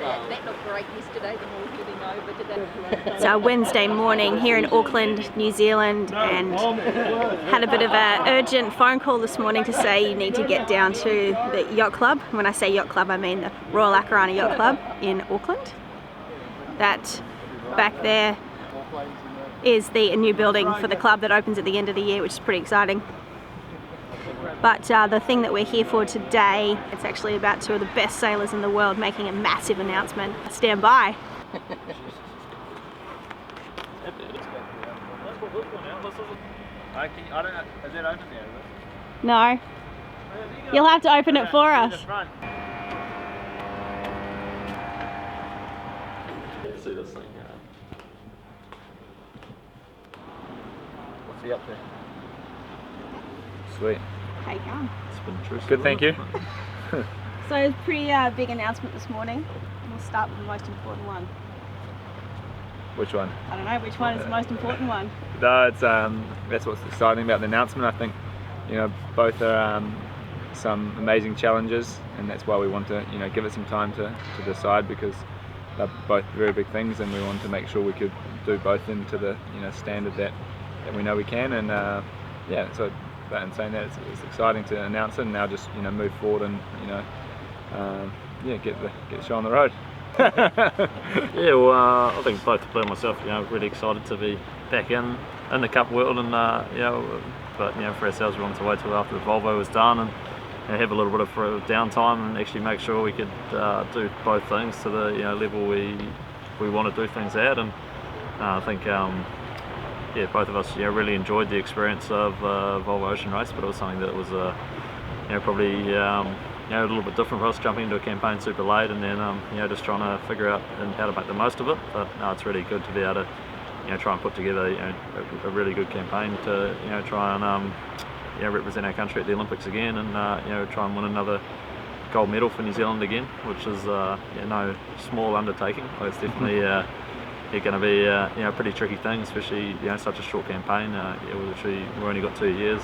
That looked great yesterday, the all heading over today. It's our Wednesday morning here in Auckland, New Zealand, and had a bit of an urgent phone call this morning to say you need to get down to the yacht club. When I say yacht club, I mean the Royal Akarana Yacht Club in Auckland. That back there is the new building for the club that opens at the end of the year, which is pretty exciting. But the thing that we're here for today, it's actually about two of the best sailors in the world making a massive announcement. Stand by. Is it open there? No. You'll have to open it for us. See this thing. What's he up there? Sweet. How you going? It's been true. Good, thank you. So it's a pretty big announcement this morning. We'll start with the most important one. Which one? I don't know, which one is the most important one? No, it's that's what's exciting about the announcement. I think, you know, both are some amazing challenges, and that's why we want to, you know, give it some time to decide, because they're both very big things, and we want to make sure we could do both of them to the, you know, standard that we know we can. And yeah, so but in saying that, it's exciting to announce it, and now just, you know, move forward and, you know, yeah, get the show on the road. Yeah, well, I think both the player and myself, you know, really excited to be back in the Cup world, and you know, but you know, for ourselves, we wanted to wait till after the Volvo was done and you know, have a little bit of downtime and actually make sure we could do both things to the, you know, level we want to do things at. And I think yeah, both of us, you know, really enjoyed the experience of Volvo Ocean Race, but it was something that was you know, probably you know, a little bit different for us, jumping into a campaign super late, and then you know, just trying to figure out how to make the most of it. But no, it's really good to be able to, you know, try and put together, you know, a really good campaign to, you know, try and you know, represent our country at the Olympics again, and you know, try and win another gold medal for New Zealand again, which is you know, no small undertaking. Like, it's definitely going to be you know, a pretty tricky thing, especially, you know, such a short campaign. Yeah, we've only got 2 years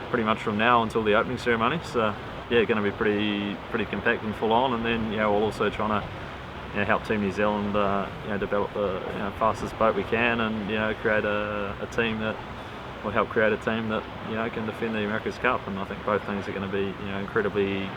pretty much from now until the opening ceremony, so yeah, going to be pretty compact and full on. And then, you know, we're also trying to, you know, help Team New Zealand you know, develop the, you know, fastest boat we can, and you know, create a team that will help create a team that, you know, can defend the America's Cup. And I think both things are going to be, you know, incredibly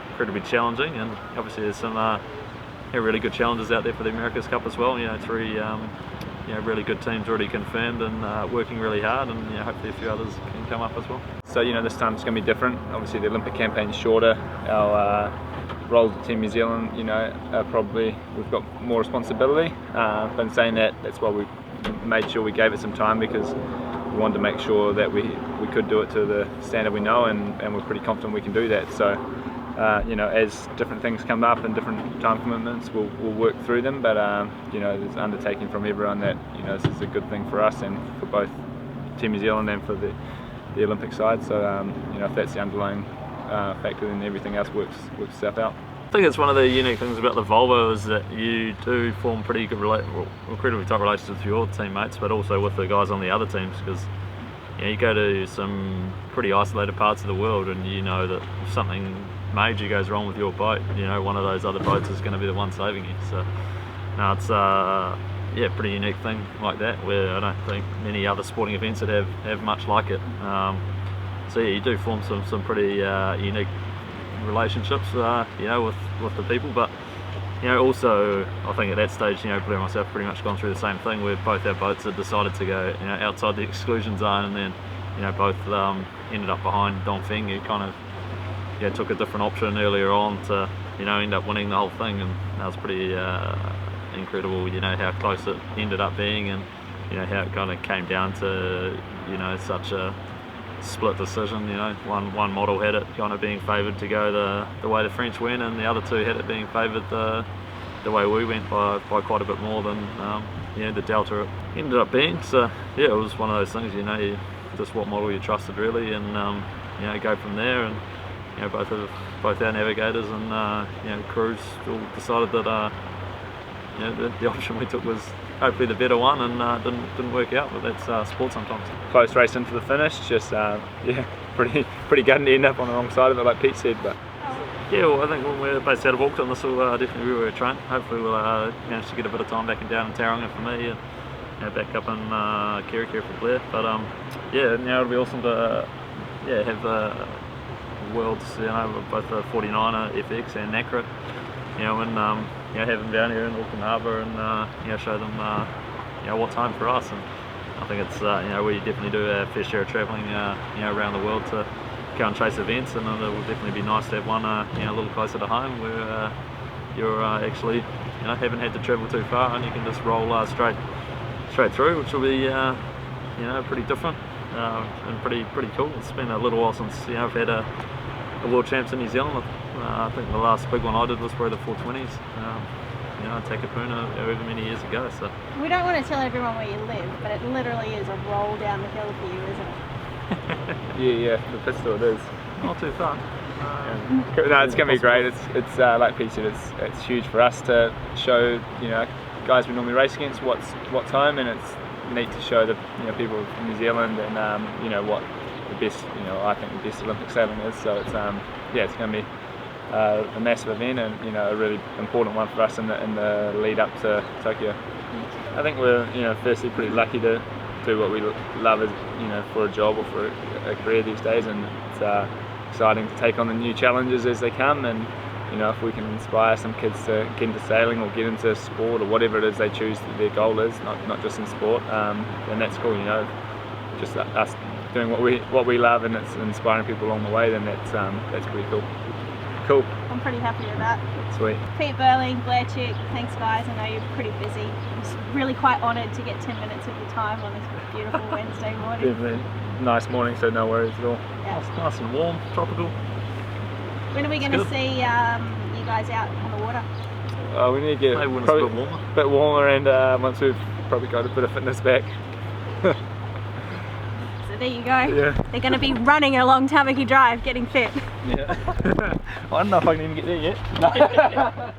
challenging, and obviously there's some you know, really good challenges out there for the America's Cup as well. You know, 3 you know, really good teams already confirmed and working really hard, and you know, hopefully a few others can come up as well. So, you know, this time it's going to be different. Obviously the Olympic campaign's shorter. Our roles at Team New Zealand, you know, probably we've got more responsibility. But in saying that, that's why we made sure we gave it some time, because we wanted to make sure that we could do it to the standard we know, and we're pretty confident we can do that. So, you know, as different things come up and different time commitments, we'll work through them. But you know, there's an undertaking from everyone that, you know, this is a good thing for us and for both Team New Zealand and for the Olympic side. So you know, if that's the underlying factor, then everything else works itself out. I think it's one of the unique things about the Volvo is that you do form pretty good, incredibly tight relationships with your teammates, but also with the guys on the other teams, because you know, you go to some pretty isolated parts of the world, and you know that if something major goes wrong with your boat, you know, one of those other boats is going to be the one saving you. So now it's yeah, pretty unique thing like that, where I don't think many other sporting events that have much like it. So yeah, you do form some pretty unique relationships, you know, with the people. But you know, also I think at that stage, you know, Blair and myself pretty much gone through the same thing, where both our boats had decided to go, you know, outside the exclusion zone, and then, you know, both ended up behind Dongfeng, who kind of, yeah, took a different option earlier on to, you know, end up winning the whole thing. And that was pretty incredible, you know, how close it ended up being, and you know, how it kind of came down to, you know, such a split decision. You know, one model had it kind of being favoured to go the way the French went, and the other two had it being favoured the way we went by quite a bit more than you know, the delta it ended up being. So yeah, it was one of those things, you know, just what model you trusted really, and you know, go from there. And you know, both our navigators and you know, crews all decided that you know, the option we took was hopefully the better one, and didn't work out, but that's sport sometimes. Close race into the finish, just yeah, pretty gutting to end up on the wrong side of it, like Pete said, but Yeah, well, I think when we're based out of Auckland, this will definitely be where we train. Hopefully we'll manage to get a bit of time back and down in Tauranga for me, and back up in Kerikeri for Blair. But yeah, now it'll be awesome to have the worlds, both the 49er, FX and NACRA, and have them down here in Auckland Harbour and show them what's home for us. And I think it's we definitely do our fair share of travelling around the world to go and chase events, and it will definitely be nice to have one a little closer to home where you're actually haven't had to travel too far and you can just roll straight through, which will be pretty different and pretty cool. It's been a little while since I've had a world champs in New Zealand. I think the last big one I did was probably the 420s. Takapuna over many years ago. So We don't want to tell everyone where you live, but it literally is a roll down the hill for you, isn't it? Yeah, the pistol it is. not too far. No, it's going to be great. It's like Pete said, it's huge for us to show guys we normally race against what's home, and it's neat to show the people of New Zealand and what the best I think the best Olympic sailing is. So it's it's going to be a massive event and a really important one for us in the lead up to Tokyo. I think we're firstly pretty lucky to do what we love as for a job or for a career these days, and it's exciting to take on the new challenges as they come, and if we can inspire some kids to get into sailing or get into sport or whatever it is they choose that their goal is, not just in sport, then that's cool. Just us doing what we love, and it's inspiring people along the way, then that's pretty cool. Cool. I'm pretty happy with that. Sweet. Pete Burling, Blair Tuke, thanks guys. I know you're pretty busy. I'm just really quite honoured to get 10 minutes of your time on this beautiful Wednesday morning. Definitely nice morning, so no worries at all. Yeah. Nice and warm, tropical. When are we going to see you guys out on the water? We need to get Maybe when it's a bit warmer. and once we've probably got a bit of fitness back. So there you go. Yeah. They're going to be running along Tamaki Drive, getting fit. Yeah. I don't know if I can even get there yet.